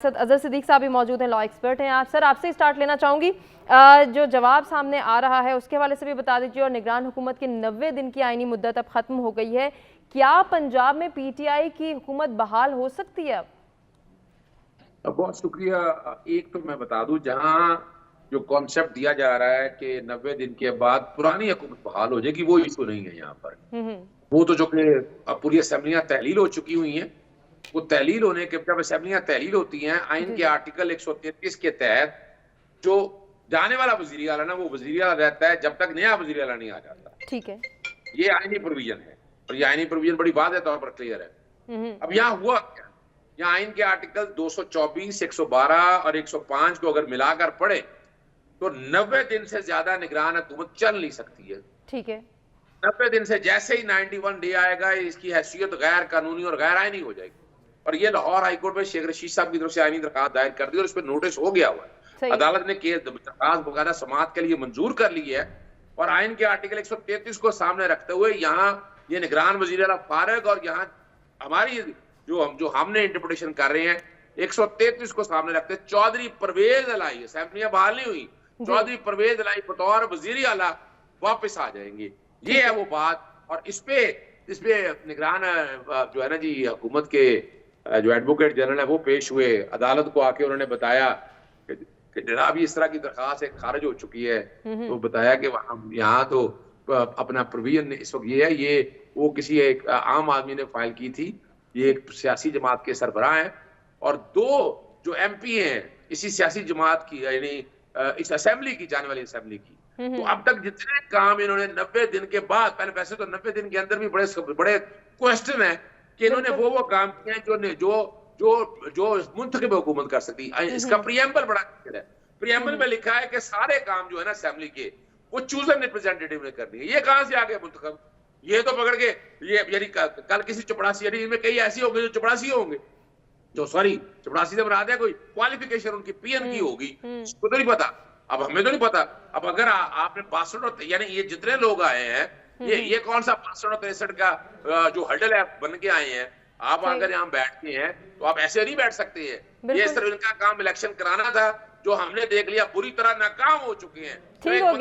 अजहर सिद्दीक साहब भी मौजूद हैं, लॉ एक्सपर्ट हैं। आज सर आपसे स्टार्ट लेना चाहूँगी, जो जवाब सामने आ रहा है उसके हवाले से भी बता दीजिए। और निगरान हुकूमत की 90 दिन की आईनी मुद्दत अब खत्म हो गई है, क्या पंजाब में पीटीआई की हुकूमत बहाल हो सकती है अब? बहुत शुक्रिया। एक तो मैं बता दूं, जहां जो कॉन्सेप्ट दिया जा रहा है कि 90 दिन के बाद पुरानी हुकूमत बहाल हो जाएगी, वो इशू नहीं है यहाँ पर। वो तो जो कि पूरी असेंबलियां तहलील हो चुकी हुई हैं, वो तहलील होने के जब असेंबलियां तहलील होती हैं आइन के आर्टिकल 133 के तहत, जो जाने वाला वजीर आला ना, वो वजीर आला रहता है जब तक नया वजीर आला नहीं आ जाता। ठीक है, ये आईनी प्रोविजन है और ये आईनी प्रोविजन बड़ी वाज़ेह तौर पर क्लियर है। अब यहाँ हुआ क्या, यहाँ आइन के आर्टिकल 224, 112 और 105 को अगर मिलाकर पढ़े तो 90 दिन से ज्यादा निगरान हुकूमत चल नहीं सकती है। ठीक है, 90 दिन से जैसे ही 91 डे आएगा, इसकी हैसियत गैर कानूनी और गैर आईनी हो जाएगी। और ये लाहौर हाईकोर्ट में शेख रशीद साहब की तरफ से आईनी दरखास्त दायर कर दी और इस पर नोटिस हो गया हुआ है। अदालत ने केस दरखास्त वगैरह समाअत के लिए मंजूर कर ली है और आइन के आर्टिकल 133 को सामने रखते हुए यहाँ ये निगरान वजीर आला फारग और यहाँ हमारी जो हमने इंटरप्रिटेशन कर रहे हैं 133 को सामने रखते चौधरी परवेज अलाई, असेंबलियां बहाल नहीं हुई, चौधरी परवेज अलाई बतौर वजीर आला वापस आ जाएंगे। ये है वो बात। और इस पे निगरान जो है ना जी, हुकूमत के जो एडवोकेट जनरल है वो पेश हुए, अदालत को आके उन्होंने बताया कि जनाब इस तरह की दरखास्त एक खारिज हो चुकी है। तो बताया कि यहाँ तो अपना प्रोविजन इस वक्त ये है, ये वो किसी एक आम आदमी ने फाइल की थी, ये एक सियासी जमात के सरबराह हैं और दो जो एमपी हैं इसी सियासी जमात की, यानी इस असेंबली की, जाने वाली असेंबली की। तो अब तक जितने काम इन्होंने 90 दिन के बाद, पहले वैसे तो 90 दिन के अंदर भी बड़े क्वेश्चन है कि इन्होंने वो काम किए हैं जो मुंतखब हुकूमत कर सकती है। इसका प्रियम्बल बड़ा क्लियर है। प्रियम्बल में लिखा है कि सारे काम जो है ना असेंबली के, वो चूजन रिप्रेजेंटेटिव ने करनी है। ये कहां से आ गया मुंतखब? ये तो पकड़ के ये यानी कल किसी चपड़ासी, यानी इनमें कई ऐसे होंगे जो चपड़ासी होंगे, जो सॉरी चपड़ासी से बना दिया, कोई क्वालिफिकेशन उनकी पीएन की होगी, उसको तो नहीं पता। अब हमें तो नहीं पता। अब अगर आपने 62 और यानी ये जितने लोग आए हैं, ये कौन सा 62 और 63 का जो हडल है बन के आए हैं, आप अगर यहाँ बैठते हैं तो आप ऐसे नहीं बैठ सकते हैं। ये सिर्फ इनका काम इलेक्शन कराना था, जो हमने देख लिया पूरी तरह नाकाम हो चुके हैं। ठीक हो गया।